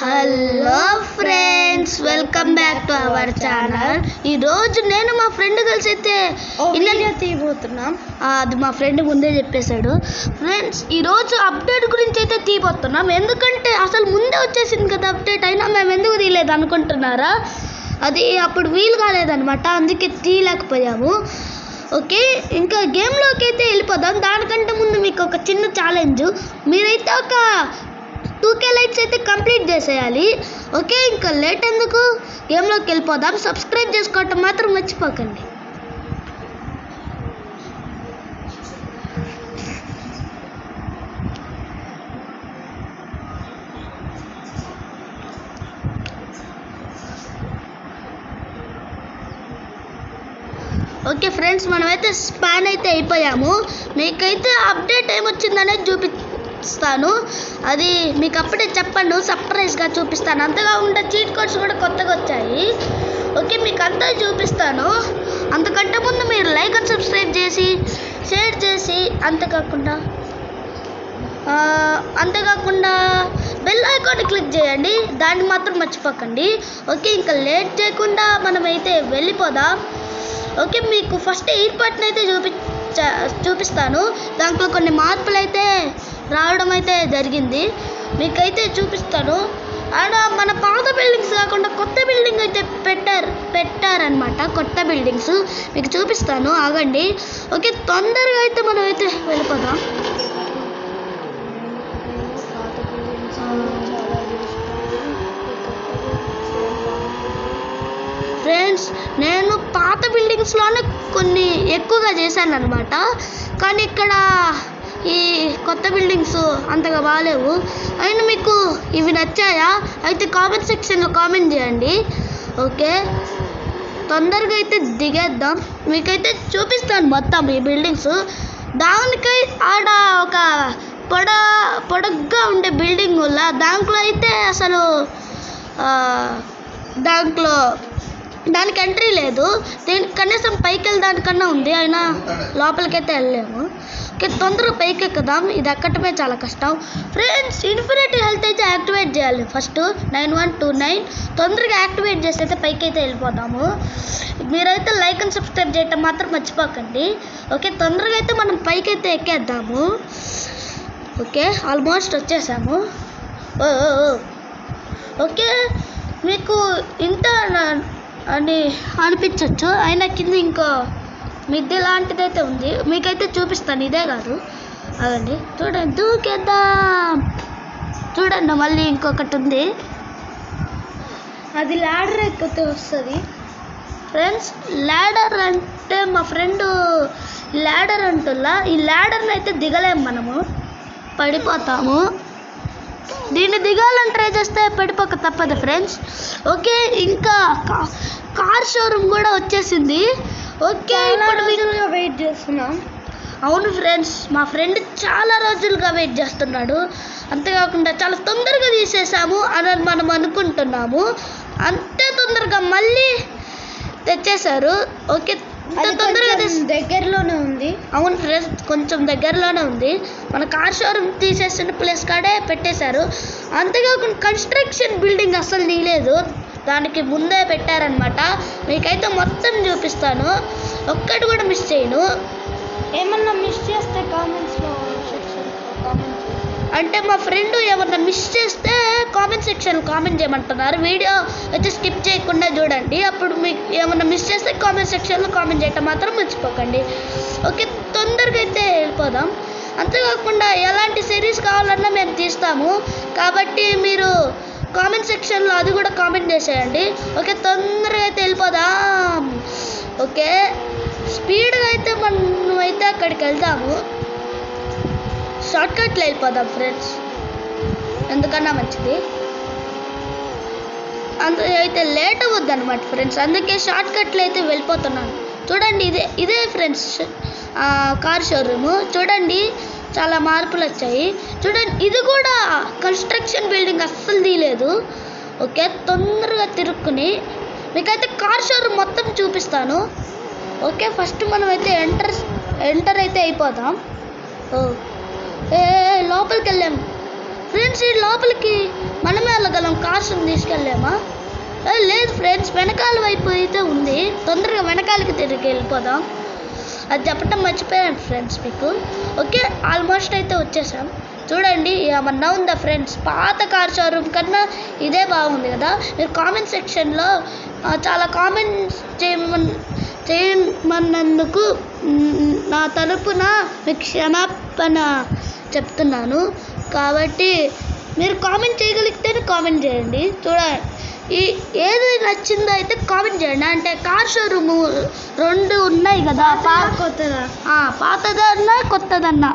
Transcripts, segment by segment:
Hello friends, welcome back to our channel. ఈరోజు నేను మా ఫ్రెండ్ కలిసి అయితే వీడియో తీయబోతున్నాం. అది మా ఫ్రెండ్ ముందే చెప్పేశాడు. ఫ్రెండ్స్, ఈరోజు అప్డేట్ గురించి అయితే తీయబోతున్నాం. ఎందుకంటే అసలు ముందే వచ్చేసింది కదా అప్డేట్, అయినా మేము ఎందుకు తీయలేదు అనుకుంటున్నారా? అది అప్పుడు వీలు కాలేదన్నమాట, అందుకే తీయలేకపోయాము. ఓకే, ఇంకా గేమ్లోకి అయితే వెళ్ళిపోదాం. దానికంటే ముందు మీకు ఒక చిన్న ఛాలెంజ్. మీరైతే ఒక 2K లైక్స్ అయితే కంప్లీట్ చేసేయాలి. ఓకే, ఇంకా లేట్ ఎందుకు, గేమ్లోకి వెళ్ళిపోదాం. సబ్స్క్రైబ్ చేసుకోవటం మాత్రం మర్చిపోకండి. ఓకే ఫ్రెండ్స్, మనమైతే స్పాన్ అయితే అయిపోయాము. మీకైతే అప్డేట్ ఏమొచ్చిందనేది చూపిస్తాను. అది మీకు అప్పుడే చెప్పండి, సర్ప్రైజ్గా చూపిస్తాను. అంతగా ఉండే చీట్ కోడ్స్ కూడా కొత్తగా వచ్చాయి. ఓకే, మీకు అంతా చూపిస్తాను. అంతకంటే ముందు మీరు లైక్ అండ్ సబ్స్క్రైబ్ చేసి షేర్ చేసి అంతేకాకుండా బెల్ ఐకాన్ క్లిక్ చేయండి, దాన్ని మాత్రం మర్చిపోకండి. ఓకే, ఇంకా లేట్ చేయకుండా మనమైతే వెళ్ళిపోదాం. ఓకే, మీకు ఫస్ట్ ఎయిర్పోర్ట్ని అయితే చూపిస్తాను. దాంట్లో కొన్ని మార్పులు అయితే రావడం అయితే జరిగింది, మీకైతే చూపిస్తాను. ఆడ మన పాత బిల్డింగ్స్ కాకుండా కొత్త బిల్డింగ్ అయితే పెట్టారనమాట. కొత్త బిల్డింగ్స్ మీకు చూపిస్తాను, ఆగండి. ఓకే, తొందరగా అయితే మనం అయితే వెళ్ళిపోదాం. ఫ్రెండ్స్, నేను పాత బిల్డింగ్స్లోనే కొన్ని ఎక్కువగా చేశాను అనమాట. కానీ ఇక్కడ ఈ కొత్త బిల్డింగ్స్ అంతగా బాగాలేవు. అయినా మీకు ఇవి నచ్చాయా? అయితే కామెంట్ సెక్షన్లో కామెంట్ చేయండి. ఓకే, తొందరగా అయితే దిగేద్దాం. మీకైతే చూపిస్తాను మొత్తం ఈ బిల్డింగ్స్. దానికై ఆడ ఒక పొడగ్గా ఉండే బిల్డింగ్ వల్ల దాంట్లో అయితే అసలు దానికి ఎంట్రీ లేదు. దీనికి కనీసం పైకి వెళ్ళడానికన్నా ఉంది, అయినా లోపలికైతే వెళ్ళలేము. ఓకే, తొందరగా పైకి ఎక్కుదాం. ఇది ఎక్కటమే చాలా కష్టం. ఫ్రెండ్స్, ఇన్ఫినిటీ హెల్త్ అయితే యాక్టివేట్ చేయాలి ఫస్ట్. 9129 తొందరగా యాక్టివేట్ చేసి అయితే పైకి అయితే వెళ్ళిపోతాము. మీరైతే లైక్ అండ్ సబ్స్క్రైబ్ చేయటం మాత్రం మర్చిపోకండి. ఓకే, తొందరగా అయితే మనం పైకి అయితే ఎక్కేద్దాము. ఓకే, ఆల్మోస్ట్ వచ్చేసాము. ఓకే, మీకు ఇంత అని అనిపించవచ్చు, అయినా కింద ఇంకో మిద్దె లాంటిదైతే ఉంది, మీకైతే చూపిస్తాను. ఇదే కాదు, అదండి చూడండి, దూకేద్దాం. చూడండి, మళ్ళీ ఇంకొకటి ఉంది, అది ల్యాడర్ ఎక్కితే వస్తుంది. ఫ్రెండ్స్, ల్యాడర్ అంటే మా ఫ్రెండ్ ల్యాడర్ అంటుల్లా. ఈ ల్యాడర్ని అయితే దిగలేము, మనము పడిపోతాము. దీన్ని దిగాలని ట్రై చేస్తే పడిపోక తప్పదు ఫ్రెండ్స్. ఓకే, ఇంకా కార్ షోరూమ్ కూడా వచ్చేసింది. ఓకే, ఇప్పుడు వెయిట్ చేస్తున్నాం. అవును ఫ్రెండ్స్, మా ఫ్రెండ్ చాలా రోజులుగా వెయిట్ చేస్తున్నాడు. అంతేకాకుండా చాలా తొందరగా తీసేసాము అని మనం అనుకుంటున్నాము. అంతే తొందరగా మళ్ళీ తెచ్చేశారు. ఓకే, తొందరగా దగ్గరలోనే ఉంది. అవును ఫ్రెండ్స్, కొంచెం దగ్గరలోనే ఉంది. మన కార్ షోరూమ్ తీసేసిన ప్లేస్ కాడే పెట్టేశారు. అంతేకాకుండా కన్స్ట్రక్షన్ బిల్డింగ్ అస్సలు తీయలేదు, దానికి ముందే పెట్టారనమాట. మీకైతే మొత్తం చూపిస్తాను, ఒక్కటి కూడా మిస్ చేయను. ఏమన్నా మిస్ చేస్తే కామెంట్స్లో కామెంట్ అంటే మా ఫ్రెండ్ ఏమన్నా మిస్ చేస్తే కామెంట్ సెక్షన్ కామెంట్ చేయమంటున్నారు. వీడియో అయితే స్కిప్ చేయకుండా చూడండి. అప్పుడు మీకు ఏమన్నా మిస్ చేస్తే కామెంట్ సెక్షన్లో కామెంట్ చేయటం మాత్రం మర్చిపోకండి. ఓకే, తొందరగా అయితే వెళ్ళిపోదాం. అంతేకాకుండా ఎలాంటి సిరీస్ కావాలన్నా మేము తీస్తాము, కాబట్టి మీరు కామెంట్ సెక్షన్లో అది కూడా కామెంట్ చేసేయండి. ఓకే, తొందరగా అయితే వెళ్ళిపోదాం. ఓకే, స్పీడ్గా అయితే మనం అయితే అక్కడికి వెళ్దాము. షార్ట్కట్లో వెళ్ళిపోదాం ఫ్రెండ్స్, ఎందుకన్నా మంచిది. అయితే లేట్ అవ్వద్దు అనమాట ఫ్రెండ్స్, అందుకే షార్ట్కట్లో అయితే వెళ్ళిపోతున్నాను. చూడండి, ఇదే ఫ్రెండ్స్ కార్ షోరూము. చూడండి, చాలా మార్పులు వచ్చాయి. చూడండి, ఇది కూడా కన్స్ట్రక్షన్ బిల్డింగ్ అస్సలు తీయలేదు. ఓకే, తొందరగా తిరుక్కుని మీకైతే కార్ షోరూమ్ మొత్తం చూపిస్తాను. ఓకే, ఫస్ట్ మనం అయితే ఎంటర్ అయితే అయిపోదాం. లోపలికి వెళ్ళాము ఫ్రెండ్స్. ఈ లోపలికి మనమే వెళ్ళగలం కార్స్ తీసుకెళ్ళామా? లేదు ఫ్రెండ్స్, వెనకాల వైపు అయితే ఉంది. తొందరగా వెనకాలకి తిరిగి వెళ్ళిపోదాం. అది చెప్పడం మర్చిపోయాను ఫ్రెండ్స్ మీకు. ఓకే, ఆల్మోస్ట్ అయితే వచ్చేసాం. చూడండి ఏమన్నా ఉందా ఫ్రెండ్స్? పాత కార్ షోరూమ్ కన్నా ఇదే బాగుంది కదా. మీరు కామెంట్ సెక్షన్లో చాలా కామెంట్స్ చేయమన్నందుకు నా తరపున మీకు క్షమాపణ చెప్తున్నాను. కాబట్టి మీరు కామెంట్ చేయగలిగితేనే కామెంట్ చేయండి. చూడండి ఏది నచ్చిందో అయితే కామెంట్ చేయండి. అంటే కార్ షోరూము 2 ఉన్నాయి కదా, పాతదన్నా కొత్తదన్నా.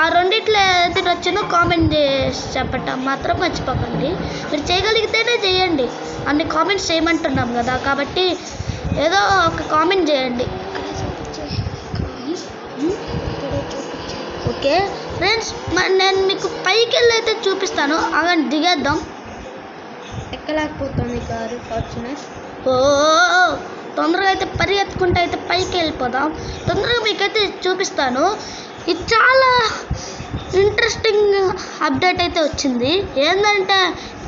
ఆ రెండిట్లో ఏది నచ్చిందో కామెంట్ చేసి చెప్పటం మాత్రం మర్చిపోకండి. మీరు చేయగలిగితేనే చేయండి. అన్ని కామెంట్స్ చేయమంటున్నాం కదా, కాబట్టి ఏదో ఒక కామెంట్ చేయండి. ఓకే ఫ్రెండ్స్, నేను మీకు పైకి వెళ్ళి అయితే చూపిస్తాను. అలాంటి దిగేద్దాం. ఎక్కలేకపోతుంది కారు ఫార్చునర్. తొందరగా అయితే పరిగెత్తుకుంటూ అయితే పైకి వెళ్ళిపోదాం. తొందరగా మీకైతే చూపిస్తాను. ఇది చాలా ఇంట్రెస్టింగ్ అప్డేట్ అయితే వచ్చింది. ఏంటంటే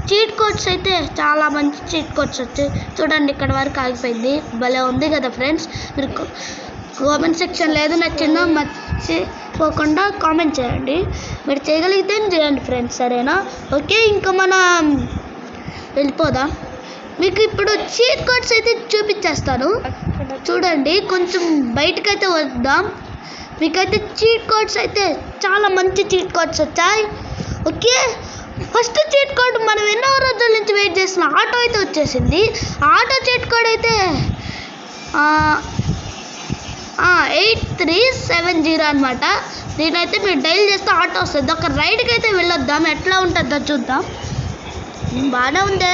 చీట్ కోడ్స్ అయితే చాలా మంచి చీట్ కోడ్స్ వచ్చాయి. చూడండి ఇక్కడ వరకు ఆగిపోయింది. భలే ఉంది కదా ఫ్రెండ్స్. మీరు కామెంట్ సెక్షన్లో ఏదో నచ్చిందో మర్చిపోకుండా కామెంట్ చేయండి. మీరు చేయగలిగితే చేయండి ఫ్రెండ్స్, సరేనా? ఓకే, ఇంకా మనం వెళ్ళిపోదాం. మీకు ఇప్పుడు చీట్ కోడ్స్ అయితే చూపించేస్తాను. చూడండి, కొంచెం బయటకైతే వద్దాం. మీకైతే చీట్ కోడ్స్ అయితే చాలా మంచి చీట్ కోడ్స్ వచ్చాయి. ఓకే, ఫస్ట్ చీట్ కోడ్ మనం ఎన్నో రోజుల నుంచి వెయిట్ చేసిన ఆటో అయితే వచ్చేసింది. ఆటో చీట్ కోడ్ అయితే 8370 అనమాట. దీనైతే మీరు డైల్ చేస్తే ఆటో వస్తుంది. ఒక రైడ్కి అయితే వెళ్ళొద్దాం, ఎట్లా ఉంటుందో చూద్దాం. బాగానే ఉందే.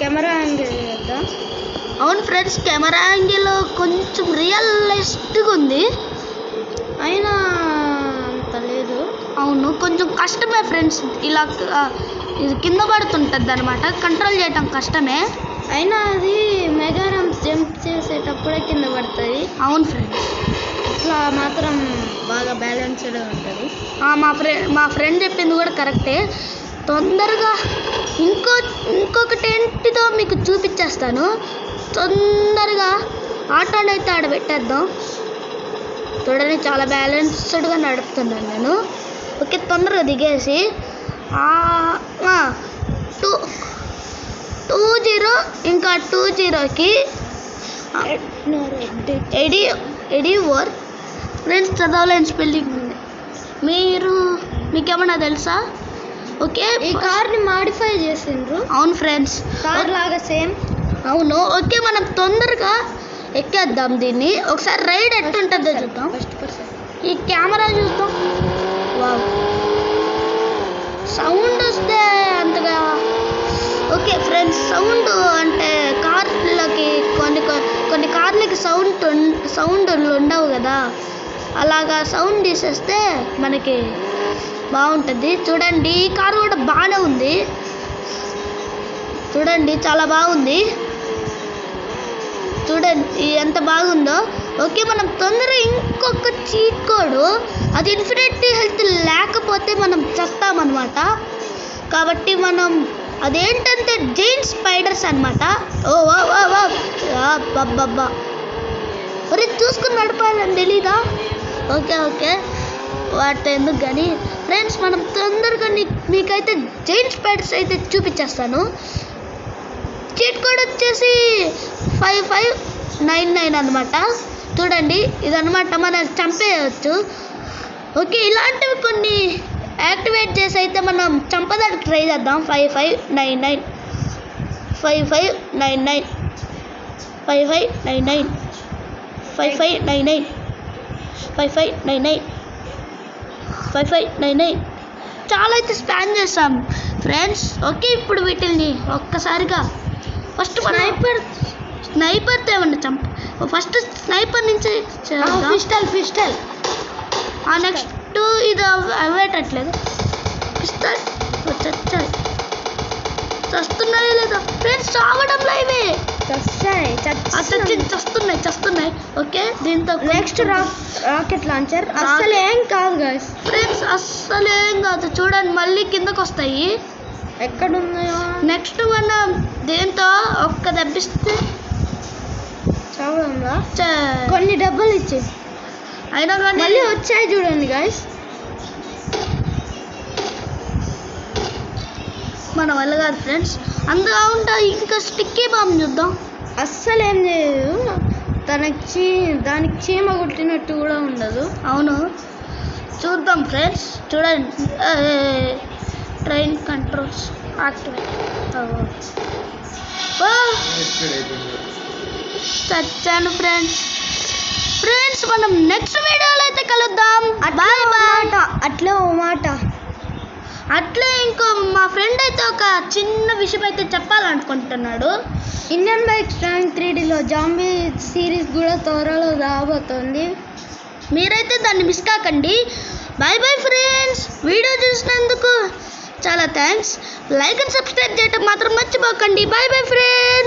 కెమెరా యాంగిల్ చేద్దాం. అవును ఫ్రెండ్స్, కెమెరా యాంగిల్ కొంచెం రియలిస్టిక్గా ఉంది. అయినా అంత లేదు. అవును, కొంచెం కష్టమే ఫ్రెండ్స్. ఇలా ఇది కింద పడుతుంటుంది అనమాట, కంట్రోల్ చేయటం కష్టమే. అయినా అది మెగారామ్ జంప్ చేసేటప్పుడే కింద పడుతుంది. అవును ఫ్రెండ్స్, ఇట్లా మాత్రం బాగా బ్యాలెన్స్డ్గా ఉంటుంది. మా ఫ్రెండ్ చెప్పింది కూడా కరెక్టే. తొందరగా ఇంకొకటి ఏంటిదో మీకు చూపించేస్తాను. తొందరగా ఆటోని అయితే ఆడబెట్టేద్దాం. చూడండి, చాలా బ్యాలెన్స్డ్గా నడుపుతున్నాను నేను. ఓకే, తొందరగా దిగేసి 20 ఇంకా 20కి ఎడివర్ ఫ్రెండ్స్ చదవలేని స్పెల్లింగ్ ఉంది. మీకేమన్నా తెలుసా? ఓకే, ఈ కార్ని మాడిఫై చేసిండ్రు. అవును ఫ్రెండ్స్, కార్ లాగా సేమ్. అవును. ఓకే, మనం తొందరగా ఎక్కేద్దాం దీన్ని. ఒకసారి రైడ్ ఎట్టుంటుందో చూద్దాం. ఈ కెమెరా చూద్దాం. వావ్, సౌండ్ వస్తే అంతగా ఓకే ఫ్రెండ్స్. సౌండ్ అంటే కార్లకి కొన్ని కార్లకి సౌండ్ ఉండవు కదా, అలాగా సౌండ్ తీసేస్తే మనకి బాగుంటుంది. చూడండి, ఈ కారు కూడా బాగానే ఉంది. చూడండి, చాలా బాగుంది. చూడండి ఎంత బాగుందో. ఓకే, మనం తొందరగా ఇంకొక చీట్ కోడ్, అది ఇన్ఫినిటీ హెల్త్ లేకపోతే మనం చస్తామన్నమాట. కాబట్టి మనం అదేంటంటే జైంట్ స్పైడర్స్ అనమాట. బాబ్బా, ఒరే చూసుకుని నడపాలని తెలీదా? ఓకే, వాటితో ఎందుకు కానీ ఫ్రెండ్స్, మనం తొందరగా మీకైతే జైంట్ స్పైడర్స్ అయితే చూపించేస్తాను. చీట్ కోడ్ వచ్చేసి 5599 అనమాట. చూడండి, ఇదనమాట, మనం చంపేయచ్చు. ఓకే, ఇలాంటివి కొన్ని యాక్టివేట్ చేసి అయితే మనం చంపడానికి ట్రై చేద్దాం. 5599 5599 5599 5599 5599 5599 చాలా అయితే స్పాన్ చేస్తాం ఫ్రెండ్స్. ఓకే, ఇప్పుడు వీటిని ఒక్కసారిగా ఫస్ట్ స్నైపర్తో ఏమన్నా ఫస్ట్ స్నైపర్ నుంచి పిస్టల్ నెక్స్ట్ ఇది అవ్వేటట్లేదు. పిస్టల్ చస్తున్నాయి లేదా ఫ్రెండ్స్? చావడంలో ఇవి చస్తున్నాయి. ఓకే, దీంతో నెక్స్ట్ రాకెట్ లాంచర్. అస్సలు ఏం కాదు గైస్ ఫ్రెండ్స్, అస్సలు ఏం కాదు. చూడండి, మళ్ళీ కిందకు వస్తాయి. ఎక్కడున్నాయో నెక్స్ట్ మనం దీంతో ఒక్క దెబ్బిస్తే చావడంలా కొన్ని డబ్బులు ఇచ్చి అయినా కానీ మళ్ళీ వచ్చాయి చూడండి గాయస్. మన వల్ల కాదు ఫ్రెండ్స్. అందులో ఉంటా ఇంకా స్టిక్కీ బాంబ్ చూద్దాం. అస్సలు ఏం లేదు, దానికి చీమ కొట్టినట్టు కూడా ఉండదు. అవును చూద్దాం ఫ్రెండ్స్. చూడండి, ట్రైన్ కంట్రోల్స్ యాక్టివేట్. చచ్చాను ఫ్రెండ్స్. మనం నెక్స్ట్ వీడియోలో అయితే కలుద్దాం. Bye bye. అట్లా ఓ మాట, అట్లే ఇంకో మా ఫ్రెండ్ అయితే ఒక చిన్న విషయం అయితే చెప్పాలనుకుంటున్నాడు. ఇండియన్ బైక్ స్ట్రాంగ్ 3Dలో జాంబీ సిరీస్ కూడా త్వరలో రాబోతోంది. మీరైతే దాన్ని మిస్ కాకండి. Bye bye friends. వీడియో చూసినందుకు చాలా థ్యాంక్స్. లైక్ అండ్ సబ్స్క్రైబ్ చేయటం మాత్రం మర్చిపోకండి. Bye bye friends.